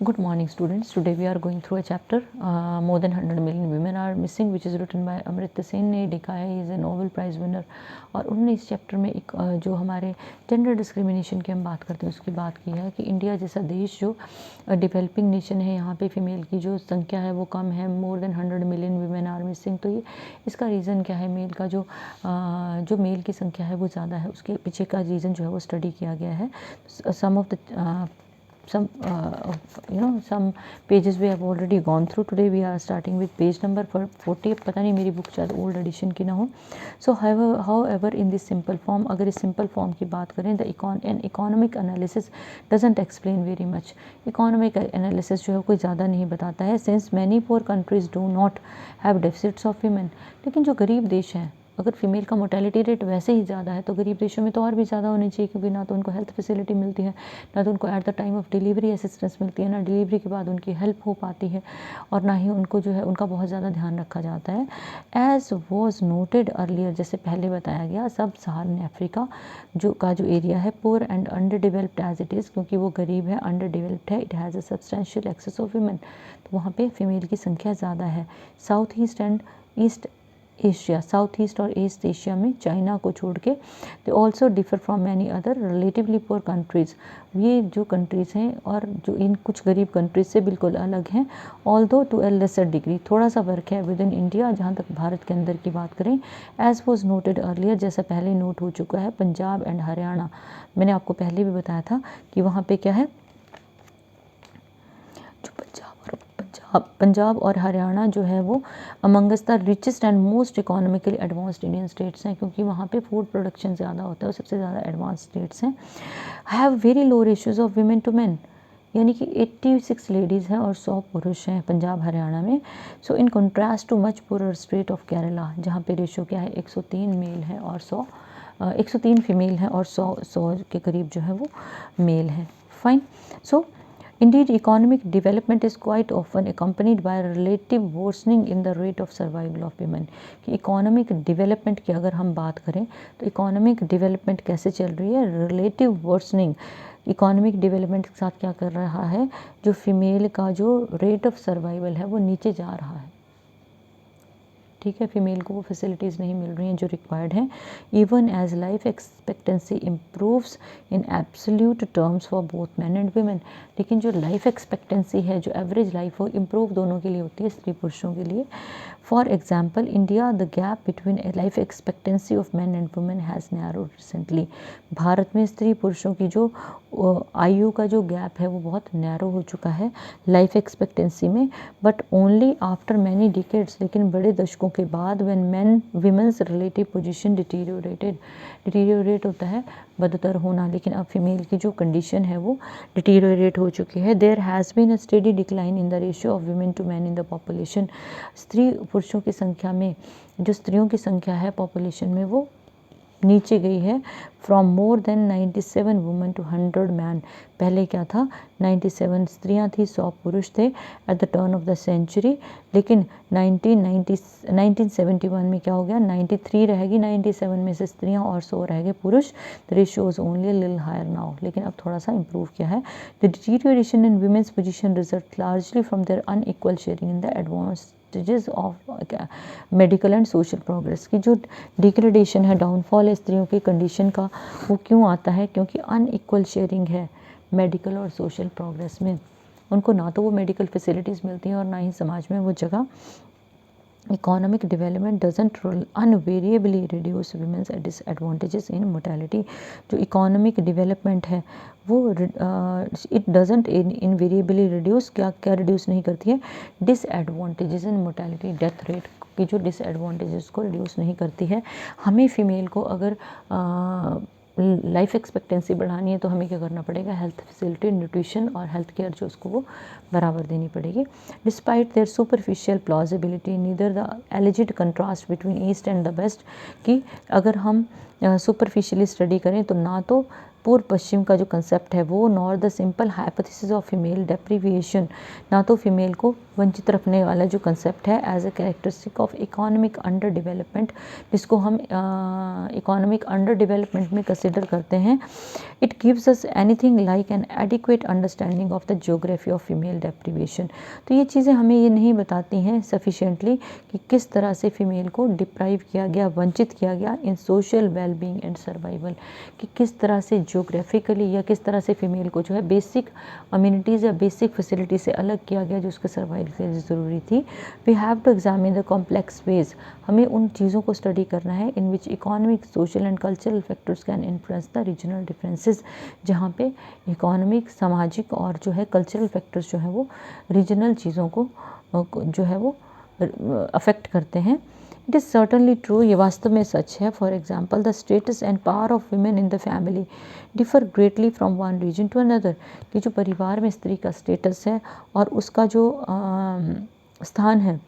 Good morning, students. Today we are going through a chapter, More Than 100 Million Women Are Missing, which is written by Amrita Sen ने लिखा है. Is a Nobel prize winner. और उन्होंने इस chapter में एक जो हमारे जेंडर डिस्क्रिमिनेशन की हम बात करते हैं उसकी बात की है कि इंडिया जैसा देश जो डेवलपिंग नेशन है, यहाँ पे फीमेल की जो संख्या है वो कम है. More than 100 million women are missing. तो ये इसका रीज़न क्या है? मेल का जो मेल की संख्या है वो ज़्यादा है, उसके पीछे का रीज़न जो है वो स्टडी किया गया है. Some of the some pages we have already gone through. Today we are starting with page number 40. पता नहीं मेरी बुक शायद ओल्ड एडिशन की ना हो. So however in this simple form, अगर इस simple form की बात करें, an economic analysis doesn't explain very much. economic analysis जो है कोई ज़्यादा नहीं बताता है. Since many poor countries do not have deficits of women. लेकिन जो गरीब देश हैं, अगर फीमेल का मोर्टेलिटी रेट वैसे ही ज़्यादा है तो गरीब देशों में तो और भी ज़्यादा होनी चाहिए, क्योंकि ना तो उनको हेल्थ फैसिलिटी मिलती है, ना तो उनको at the time of delivery assistance मिलती है, ना डिलीवरी के बाद उनकी हेल्प हो पाती है, और ना ही उनको जो है उनका बहुत ज़्यादा ध्यान रखा जाता है. एज वॉज नोटेड अर्लियर, जैसे पहले बताया गया, सब सहारन अफ्रीका जो एरिया है poor and under developed as it is, क्योंकि वो गरीब है, अंडर डेवलप्ड है, it has a substantial excess of women, तो वहाँ पे फीमेल की संख्या ज़्यादा है. South east and east Asia, south east और ईस्ट एशिया में चाइना को छोड़ के, they also differ from many other relatively poor countries. ये जो कंट्रीज़ हैं और जो इन कुछ गरीब कंट्रीज से बिल्कुल अलग हैं. Although to a lesser degree, थोड़ा सा फर्क है विद इन इंडिया. जहाँ तक भारत के अंदर की बात करें, एज वॉज नोटेड अर्लियर, जैसा पहले नोट हो चुका है, पंजाब एंड हरियाणा. मैंने आपको पहले भी बताया था कि वहाँ पे क्या है, पंजाब और हरियाणा जो है वो Among Us the richest and most economically advanced Indian states हैं, क्योंकि वहाँ पे फूड प्रोडक्शन ज़्यादा होता है और सबसे ज़्यादा एडवांस स्टेट्स हैं. Have very low ratios of women to men, यानी कि 86 लेडीज़ हैं और 100 पुरुष हैं पंजाब हरियाणा में. So in contrast to much poorer state of Kerala, जहाँ पे रेशियो क्या है, 103 मेल है और 103 फीमेल हैं और 100 के करीब जो है वो मेल हैं. Fine. So Indeed, economic development is quite often accompanied by a relative worsening in the rate of survival of women. कि economic development की अगर हम बात करें तो economic development कैसे चल रही है, relative worsening. इकोनॉमिक डेवलपमेंट के साथ क्या कर रहा है, जो फीमेल का जो रेट ऑफ सर्वाइवल है वो नीचे जा रहा है. ठीक है, फीमेल को वो फैसिलिटीज़ नहीं मिल रही हैं जो रिक्वायर्ड हैं. Even as life expectancy improves in absolute terms for both man and women. लेकिन जो लाइफ एक्सपेक्टेंसी है, जो एवरेज लाइफ हो, इम्प्रूव दोनों के लिए होती है, स्त्री पुरुषों के लिए. For example, India the gap between life expectancy of man and women has narrowed recently. Bharat में स्त्री पुरुषों की जो आयु का जो गैप है वो बहुत नैरो हो चुका है लाइफ एक्सपेक्टेंसी में, but only after many decades. लेकिन बड़े दशकों के बाद, when women's relative position deteriorate होता है, बदतर होना. लेकिन अब फीमेल की जो कंडीशन है वो डिटीरियोरेट हो चुकी है. There has been a steady decline in the ratio of women to man in the population. स्त्री पुरुषों की संख्या में जो स्त्रियों की संख्या है पॉपुलेशन में वो नीचे गई है. From more than 97 women to 100 man. पहले क्या था, 97 स्त्रियां थी, 100 पुरुष थे at the turn of the century. लेकिन 1971 में क्या हो गया, 93 रहेगी 97 में से स्त्रियां और 100 रह गए पुरुष. The ratio is only a little higher now. लेकिन अब थोड़ा सा इंप्रूव किया है. The deterioration in women's position result largely from their unequal sharing in the advance stages of medical and social progress. की जो डिग्रेडेशन है, डाउनफॉल है स्त्रियों की कंडीशन का, वो क्यों आता है, क्योंकि अनइक्वल शेयरिंग है मेडिकल और सोशल प्रोग्रेस में. उनको ना तो वो मेडिकल फैसिलिटीज़ मिलती हैं और ना ही समाज में वो जगह. Economic development doesn't invariably reduce women's disadvantages in mortality. जो इकोनॉमिक डेवलपमेंट है वो इट डजेंट इनवेरिएबली रिड्यूस, क्या रिड्यूस नहीं करती है, disadvantages in mortality, death rate की जो डिसएडवांटेजेस को रिड्यूस नहीं करती है. हमें फीमेल को अगर लाइफ एक्सपेक्टेंसी बढ़ानी है तो हमें क्या करना पड़ेगा, हेल्थ फैसिलिटी, न्यूट्रिशन और हेल्थ केयर जो उसको वो बराबर देनी पड़ेगी. Despite their superficial plausibility, neither the alleged contrast between east and the west. कि अगर हम सुपरफिशियली स्टडी करें तो ना तो पूर्व पश्चिम का जो कंसेप्ट है वो, nor the simple hypothesis of female deprivation, ना तो फीमेल को वंचित रखने वाला जो कंसेप्ट है as a characteristic of economic underdevelopment, जिसको हम इकोनॉमिक अंडर डेवलपमेंट में कंसिडर करते हैं। It gives us anything like an adequate understanding of the geography of female deprivation. तो ये चीज़ें हमें ये नहीं बताती हैं सफिशेंटली कि किस तरह से फीमेल को डिप्राइव किया गया, वंचित किया गया इन सोशल वेलबींग एंड सर्वाइवल, कि किस तरह से ज्योग्राफिकली या किस तरह से फीमेल को जो है बेसिक अम्यूनिटीज़ या बेसिक फैसिलिटी से अलग किया गया जो उसके सर्वाइवल के लिए ज़रूरी थी। We have to examine the complex ways, हमें उन चीज़ों को स्टडी करना है in which economic, social and cultural factors can influence the regional differences, जहाँ पे इकोनॉमिक, सामाजिक और जो है कल्चरल फैक्टर्स जो है वो रीजनल चीज़ों को जो है वो अफेक्ट करते हैं। इट इज़ सर्टनली ट्रू, ये वास्तव में सच है। For example the status and power of women in the family differ greatly from one region to another, कि जो परिवार में स्त्री का स्टेटस है और उसका जो स्थान है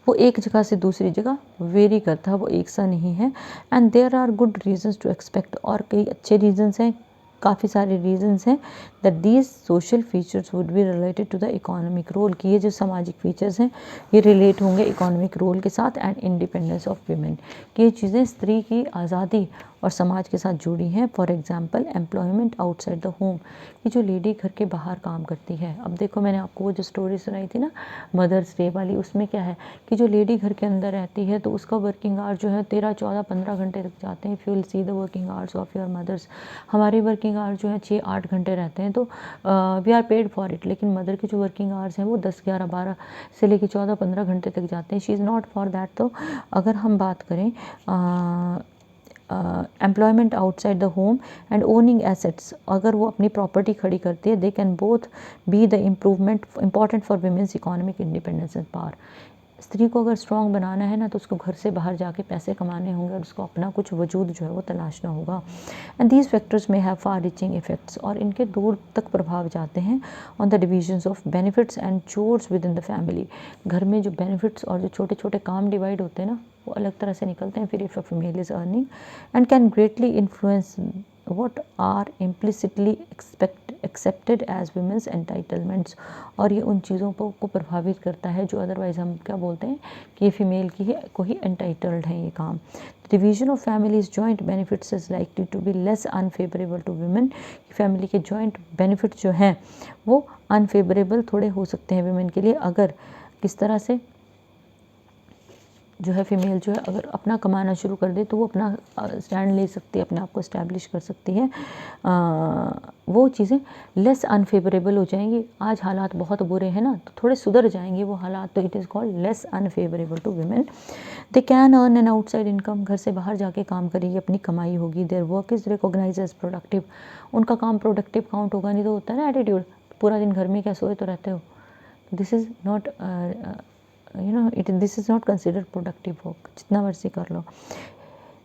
वो एक जगह से दूसरी जगह वेरी करता है, वो एक सा नहीं है। And there are good reasons to expect, और कई अच्छे रीजंस हैं, काफ़ी सारे रीजंस हैं that these social features would be related to the economic role, कि ये जो सामाजिक फीचर्स हैं ये रिलेट होंगे इकोनॉमिक रोल के साथ एंड इंडिपेंडेंस ऑफ वीमेन, कि ये चीज़ें स्त्री की आज़ादी और समाज के साथ जुड़ी हैं। For example employment outside the home, कि जो लेडी घर के बाहर काम करती है। अब देखो मैंने आपको वो जो स्टोरी सुनाई थी ना मदर्स डे वाली, उसमें क्या है कि जो लेडी घर के अंदर रहती है तो उसका वर्किंग आवर जो है 13, 14, 15 घंटे तक जाते हैं। If you will see the working hours of your mothers, हमारे वर्किंग आवर जो है 6, 8 घंटे रहते हैं, तो we are paid for it, लेकिन मदर के जो वर्किंग आवर्स हैं वो 10, 11, 12 से लेकर 14, 15 घंटे तक जाते हैं। She is not for that. तो अगर हम बात करें employment outside the home and owning assets, अगर वो अपनी प्रॉपर्टी खड़ी करती है, they can both be the improvement important for women's economic independence and power. स्त्री को अगर स्ट्रॉन्ग बनाना है ना तो उसको घर से बाहर जाके पैसे कमाने होंगे और उसको अपना कुछ वजूद जो है वो तलाशना होगा। एंड दीज फैक्टर्स में हैव फार रीचिंग इफेक्ट्स, और इनके दूर तक प्रभाव जाते हैं on the divisions of benefits and chores with in the family. घर में जो बेनिफिट्स और जो छोटे छोटे काम डिवाइड होते हैं ना वो अलग तरह से निकलते हैं फिर if a female is earning, and can greatly influence what are implicitly accepted as women's entitlements, और ये उन चीज़ों को प्रभावित करता है जो अदरवाइज़ हम क्या बोलते हैं कि ये फीमेल की को ही एंटाइटल्ड है ये काम। Division of families joint benefits is likely to be less unfavourable to women, family के जॉइंट बेनिफिट जो हैं वो अनफेवरेबल थोड़े हो सकते हैं वीमेन के लिए, अगर किस तरह से जो है फीमेल जो है अगर अपना कमाना शुरू कर दे तो वो अपना स्टैंड ले सकती है, अपने आप को इस्टेब्लिश कर सकती है। वो चीज़ें लेस अनफेवरेबल हो जाएंगी। आज हालात बहुत बुरे हैं ना तो थोड़े सुधर जाएंगे वो हालात, तो it is called less unfavourable to women. They can earn an outside income, घर से बाहर जाके काम करेगी, अपनी कमाई होगी। Their work is recognise as productive, उनका काम प्रोडक्टिव काउंट होगा। नहीं तो होता है ना एटीट्यूड, पूरा दिन घर में क्या सोए तो रहते हो, this is not this is not considered productive work, जितना मर्जी कर लो।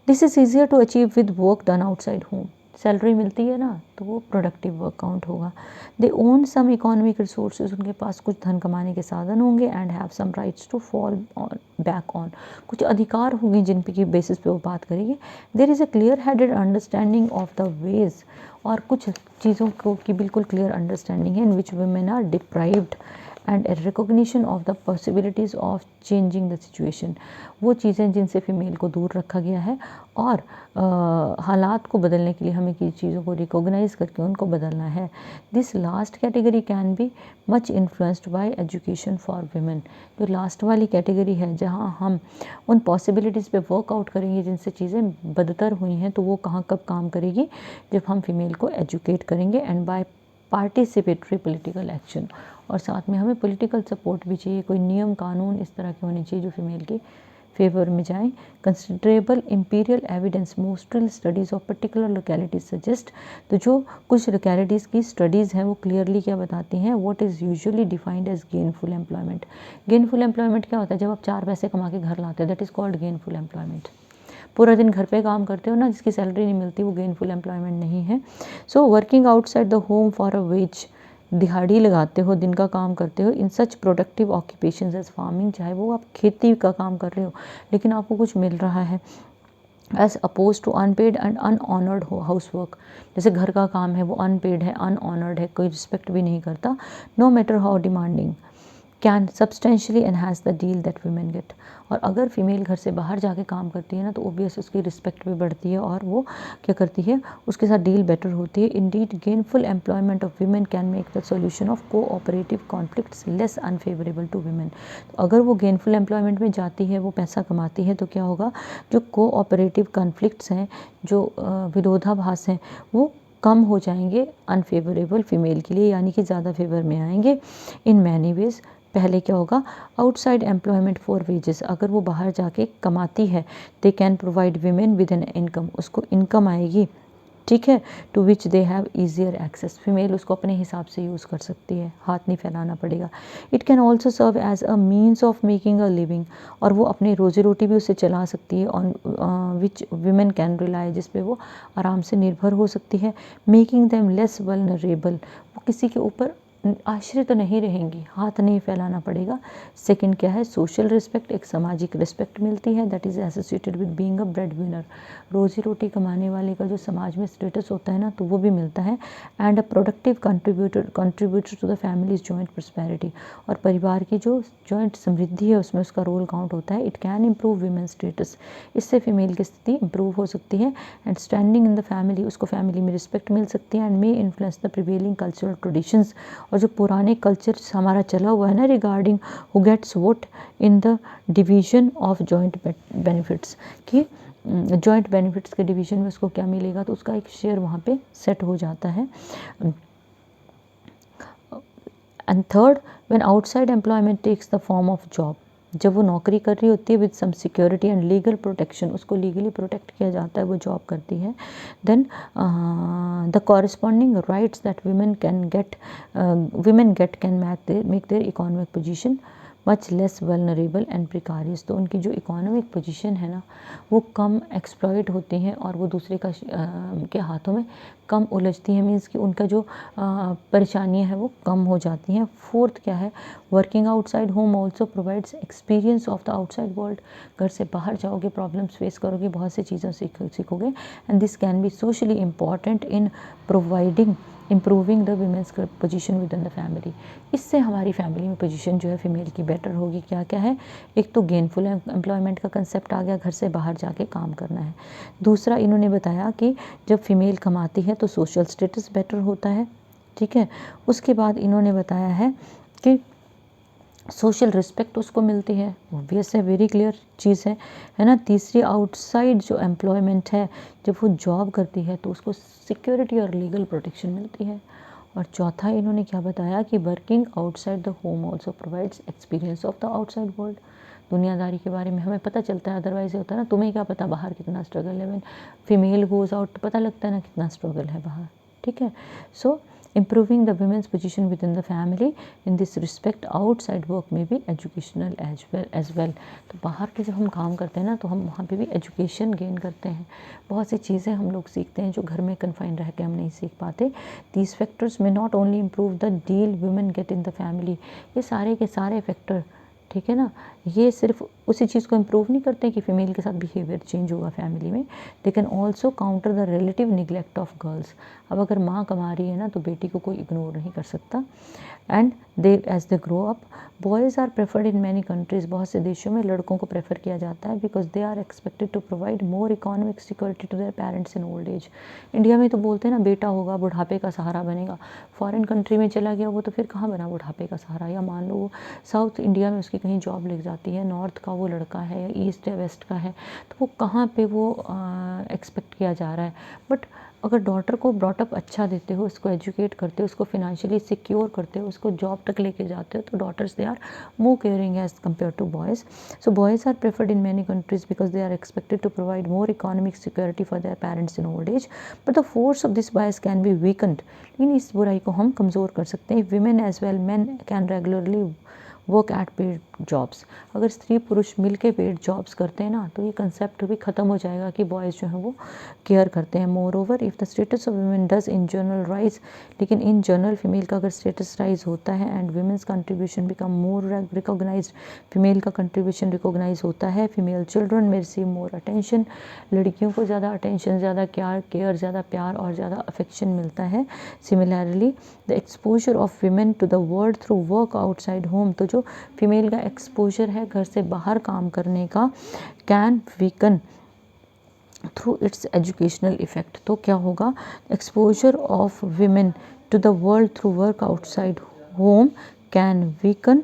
This is easier to achieve with work done outside home, salary मिलती है ना तो वो प्रोडक्टिव वर्क काउंट होगा। They own some economic resources, उनके पास कुछ धन कमाने के साधन होंगे। And have some rights to fall back on, कुछ अधिकार होंगे जिन पे की बेसिस पे वो बात करेगी। There is a clear headed understanding of the ways, और कुछ चीज़ों को की बिल्कुल क्लियर अंडरस्टैंडिंग है in which women are deprived and a recognition of the possibilities of changing the situation, वो चीज़ें जिनसे फीमेल को दूर रखा गया है और हालात को बदलने के लिए हमें किन चीज़ों को रिकॉग्नाइज करके उनको बदलना है। This last category can be much influenced by education for women, जो लास्ट वाली कैटेगरी है जहाँ हम उन पॉसिबिलिटीज़ पे वर्कआउट करेंगे जिनसे चीज़ें बदतर हुई हैं, तो वो कहाँ कब काम करेगी, जब हम फीमेल को एजुकेट करेंगे and by participatory political action, और साथ में हमें पॉलिटिकल सपोर्ट भी चाहिए। कोई नियम कानून इस तरह के होने चाहिए जो फीमेल के फेवर में जाएं। Considerable empirical evidence mostly studies of particular localities suggest, तो जो कुछ लोकेलिटीज़ की स्टडीज़ हैं वो क्लियरली क्या बताती हैं, what is usually defined as gainful employment. Gainful employment क्या होता है, जब आप 4 पैसे कमा के घर लाते हो, that is called gainful employment. पूरा दिन घर पे काम करते हो ना, जिसकी सैलरी नहीं मिलती, वो गेनफुल एम्प्लॉयमेंट नहीं है। So working outside the home for a wage, दिहाड़ी लगाते हो, दिन का काम करते हो in such productive occupations as farming, चाहे वो आप खेती का काम कर रहे हो लेकिन आपको कुछ मिल रहा है, as opposed to unpaid and unhonoured housework. जैसे घर का काम है वो अनपेड है, अनऑनर्ड है, कोई रिस्पेक्ट भी नहीं करता, no matter how demanding, can substantially enhance the deal that women get. और अगर फीमेल घर से बाहर जाके काम करती है ना तो ओबियस उसकी रिस्पेक्ट भी बढ़ती है और वो क्या करती है, उसके साथ डील बेटर होती है। Indeed gainful employment of women can make the solution of cooperative conflicts less unfavourable to women. तो अगर वो गेनफुल एम्प्लॉयमेंट में जाती है, वो पैसा कमाती है, तो क्या होगा, जो कोऑपरेटिव कॉन्फ्लिक्ट्स हैं, जो विरोधाभास हैं, वो कम हो जाएंगे अनफेवरेबल फीमेल के लिए, यानी कि ज़्यादा फेवर में आएंगे। इन मैनी वेज, पहले क्या होगा, आउटसाइड एम्प्लॉयमेंट फॉर वेजेस, अगर वो बाहर जाके कमाती है, they can provide women with an income, उसको इनकम आएगी, ठीक है, to which they have easier access, female उसको अपने हिसाब से यूज़ कर सकती है, हाथ नहीं फैलाना पड़ेगा। It can also serve as a means of making a living, और वो अपनी रोजी रोटी भी उससे चला सकती है, on which women can rely, जिस पे वो आराम से निर्भर हो सकती है। मेकिंग देम लेस वल्नरेबल, वो किसी के ऊपर आश्रित तो नहीं रहेंगी, हाथ नहीं फैलाना पड़ेगा। सेकंड क्या है, सोशल रिस्पेक्ट, एक सामाजिक रिस्पेक्ट मिलती है, that is associated with being a bread winner, रोजी रोटी कमाने वाले का जो समाज में स्टेटस होता है ना, तो वो भी मिलता है। And a productive contributor to the family's joint prosperity, और परिवार की जो जॉइंट समृद्धि है उसमें उसका रोल काउंट होता है। It can improve women status, इससे फीमेल की स्थिति इम्प्रूव हो सकती है। And standing in the family, उसको फैमिली में रिस्पेक्ट मिल सकती है। And may influence the prevailing cultural traditions, और जो पुराने कल्चर हमारा चला हुआ है ना regarding who gets what in the division of joint benefits, कि जॉइंट बेनिफिट्स के डिवीजन में उसको क्या मिलेगा, तो उसका एक शेयर वहाँ पे सेट हो जाता है। And third, when outside employment takes the form of job, जब वो नौकरी कर रही होती है with some security and legal protection, उसको लीगली प्रोटेक्ट किया जाता है, वो जॉब करती है, then the corresponding rights that women get can make their economic position much less vulnerable and precarious. तो उनकी जो इकोनॉमिक पोजीशन है ना, वो कम एक्सप्लॉइट होती हैं और वो दूसरे का के हाथों में कम उलझती हैं, मीन्स कि उनका जो परेशानियां हैं वो कम हो जाती हैं। फोर्थ क्या है, working outside home also provides experience of the outside world, घर से बाहर जाओगे, प्रॉब्लम्स फेस करोगे, बहुत सी चीज़ें सीखोगे। And this can be socially important in providing improving the women's position with in the family. इससे हमारी फैमिली में पोजीशन जो है फीमेल की बेटर होगी। क्या क्या है, एक तो गेनफुल एम्प्लॉयमेंट का कंसेप्ट आ गया, घर से बाहर जाके काम करना है। दूसरा इन्होंने बताया कि जब फीमेल कमाती है तो सोशल स्टेटस बेटर होता है, ठीक है। उसके बाद इन्होंने बताया है कि सोशल रिस्पेक्ट उसको मिलती है, ऑब्वियस है, वेरी क्लियर चीज़ है ना। तीसरी, आउटसाइड जो एम्प्लॉयमेंट है, जब वो जॉब करती है तो उसको सिक्योरिटी और लीगल प्रोटेक्शन मिलती है। और चौथा इन्होंने क्या बताया कि working outside the home also provides experience of the outside world, दुनियादारी के बारे में हमें पता चलता है, अदरवाइज होता है ना, तुम्हें क्या पता बाहर कितना स्ट्रगल है, व्हेन फीमेल गोज आउट तो पता लगता है ना कितना स्ट्रगल है बाहर, ठीक है। सो improving the women's position within the family in this respect outside work may be educational as well। तो बाहर के जब हम काम करते हैं ना तो हम वहाँ पे भी एजुकेशन गेन करते हैं, बहुत सी चीज़ें हम लोग सीखते हैं जो घर में कन्फाइन रह के हम नहीं सीख पाते। these factors may not only improve the deal women get in the family, ये सारे के सारे फैक्टर, ठीक है ना, ये सिर्फ उसी चीज़ को इम्प्रूव नहीं करते हैं कि फ़ीमेल के साथ बिहेवियर चेंज होगा फैमिली में, they can also counter the relative neglect of girls. अब अगर माँ कमा रही है ना तो बेटी को कोई इग्नोर नहीं कर सकता। And they as they grow up, boys are preferred in many countries, बहुत से देशों में लड़कों को प्रेफर किया जाता है, because they are expected to provide more economic security to their parents in old age. India में तो बोलते हैं ना बेटा होगा बुढ़ापे का सहारा बनेगा, फॉरेन कंट्री में चला गया वो तो फिर कहाँ बना बुढ़ापे का सहारा। या मान लो वो साउथ इंडिया में उसकी कहीं जॉब लग जाती है, नॉर्थ का वो लड़का है या ईस्ट या वेस्ट का है, तो वो कहाँ पे वो एक्सपेक्ट किया जा रहा है। बट अगर डॉटर को ब्रॉटअप अच्छा देते हो, उसको एजुकेट करते हो, उसको फिनेंशियली सिक्योर करते हो, उसको जॉब तक लेके जाते हो, तो daughters they are more caring as compare to boys. So boys are preferred in many countries because they are expected to provide more economic security for their parents in old age, but the force of this bias can be weakened, लेकिन इस बुराई को हम कमज़ोर कर सकते हैं। Women as well man can regularly work at paid jobs. अगर स्त्री पुरुष मिल के पेड जॉब्स करते हैं ना, तो ये कंसेप्ट भी ख़त्म हो जाएगा कि बॉयज़ जो हैं वो केयर करते हैं। More over if the status of women does in general rise, लेकिन इन जनरल फीमेल का अगर स्टेटस राइज होता है and women's contribution become more recognized, female का कंट्रीब्यूशन रिकॉग्नाइज होता है, फीमेल चिल्ड्रन में रिसीव मोर अटेंशन, लड़कियों को ज़्यादा अटेंशन, ज़्यादा केयर, ज़्यादा प्यार और ज़्यादा अफेक्शन मिलता है। Similarly the exposure of women to the world through work outside home, तो जो फीमेल का एक्सपोजर है घर से बाहर काम करने का, can weaken through its educational effect. तो क्या होगा, exposure of women to the world through work outside home can weaken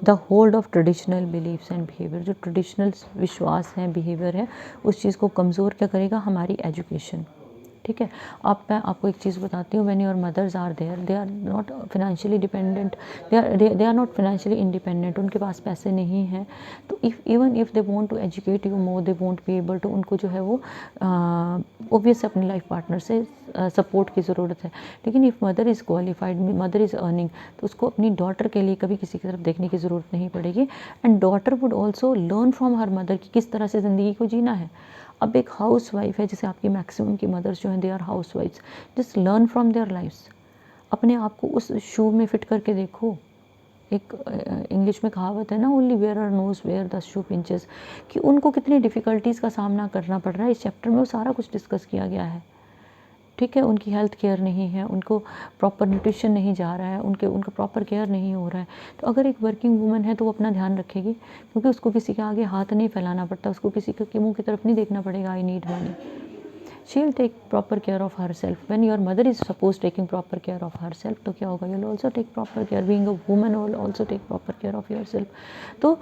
the hold of traditional beliefs and behaviour. जो ट्रेडिशनल विश्वास है, बिहेवियर है, उस चीज़ को कमज़ोर क्या करेगा, हमारी एजुकेशन। ठीक है, अब मैं आपको एक चीज़ बताती हूँ, when your mothers are there, they are not financially dependent, they are not financially independent, उनके पास पैसे नहीं हैं, तो even if they want to educate you more, they won't be able to, उनको जो है वो ऑब्वियस अपने लाइफ पार्टनर से सपोर्ट की ज़रूरत है। लेकिन if mother is qualified, mother is earning, तो उसको अपनी डॉटर के लिए कभी किसी की तरफ देखने की ज़रूरत नहीं पड़ेगी। And daughter would also learn from her mother कि किस तरह से ज़िंदगी को जीना है। अब एक हाउस वाइफ है, जैसे आपकी मैक्सिमम की मदर्स जो हैं दे आर हाउस वाइफ्स, just learn from their lifes. अपने आप को उस शू में फिट करके देखो। एक इंग्लिश में कहावत है ना, only wearer knows where the shoe pinches, कि उनको कितनी डिफ़िकल्टीज़ का सामना करना पड़ रहा है। इस चैप्टर में वो सारा कुछ डिस्कस किया गया है। ठीक है, उनकी हेल्थ केयर नहीं है, उनको प्रॉपर न्यूट्रिशन नहीं जा रहा है, उनका प्रॉपर केयर नहीं हो रहा है। तो अगर एक वर्किंग वूमन है तो वो अपना ध्यान रखेगी, क्योंकि उसको किसी के आगे हाथ नहीं फैलाना पड़ता, उसको किसी के मुंह की तरफ नहीं देखना पड़ेगा I need money. She will take proper care of herself. When your mother is suppose taking proper care of herself, तो क्या होगा, you will also take proper care, being a woman will also take proper care of yourself. तो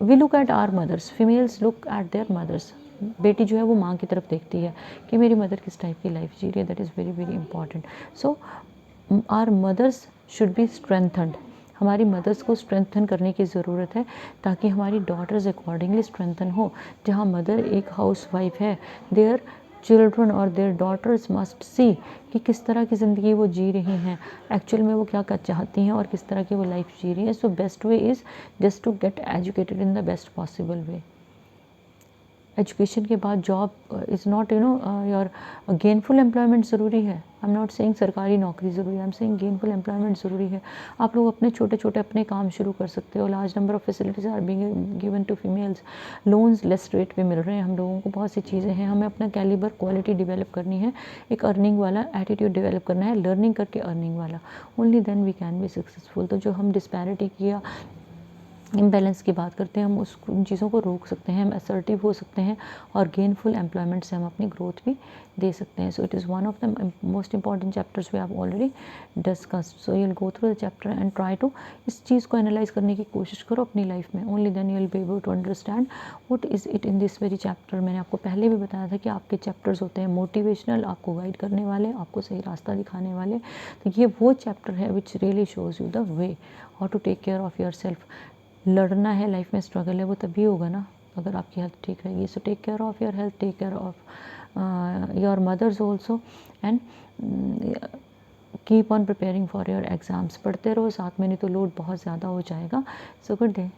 we look at our mothers, females look at their mothers. बेटी जो है वो माँ की तरफ देखती है कि मेरी मदर किस टाइप की लाइफ जी रही है, that is very very important. So our mothers should be strengthened, हमारी मदर्स को स्ट्रेंथन करने की ज़रूरत है, ताकि हमारी डॉटर्स अकॉर्डिंगली स्ट्रेंथन हो। जहाँ मदर एक हाउस वाइफ है, देयर चिल्ड्रन और देयर डॉटर्स मस्ट सी कि किस तरह की ज़िंदगी वो जी रही हैं, एक्चुअल में वो क्या क्या चाहती हैं और किस तरह की वो लाइफ जी रही है। So best way is just to get educated in the best possible way. Education के बाद job is not your gainful employment ज़रूरी है। आई एम नॉट सेइंग सरकारी नौकरी ज़रूरी है, I am saying gainful employment ज़रूरी है। आप लोग अपने छोटे छोटे अपने काम शुरू कर सकते हो। Large number of facilities are being given to females, loans less rate पे मिल रहे हैं हम लोगों को, बहुत सी चीज़ें हैं। हमें अपना कैलिबर क्वालिटी डेवलप करनी है, एक अर्निंग वाला एटीट्यूड डेवलप करना है, लर्निंग करके अर्निंग वाला, only then we can be successful. तो जो हम डिस्पैरिटी किया इम्बैलेंस की बात करते हैं, हम उन चीज़ों को रोक सकते हैं, हम असर्टिव हो सकते हैं और गेनफुल एम्प्लॉयमेंट से हम अपनी ग्रोथ भी दे सकते हैं। So it is one of the most important chapters we have already discussed. So you will go through the chapter and try to, इस चीज़ को एनालाइज करने की कोशिश करो अपनी लाइफ में, only then you will be able to understand what is it in this very chapter. मैंने आपको पहले भी बताया था कि आपके चैप्टर्स होते हैं मोटिवेशनल, आपको गाइड करने वाले, आपको सही रास्ता दिखाने वाले। तो ये वो चैप्टर है which really shows you the way how to take care of yourself. लड़ना है लाइफ में, स्ट्रगल है, वो तभी होगा ना अगर आपकी हेल्थ ठीक रहेगी। So take care of your health, take care of your mothers also, and keep on preparing for your exams. पढ़ते रहो साथ में, नहीं तो लोड बहुत ज़्यादा हो जाएगा। So good day.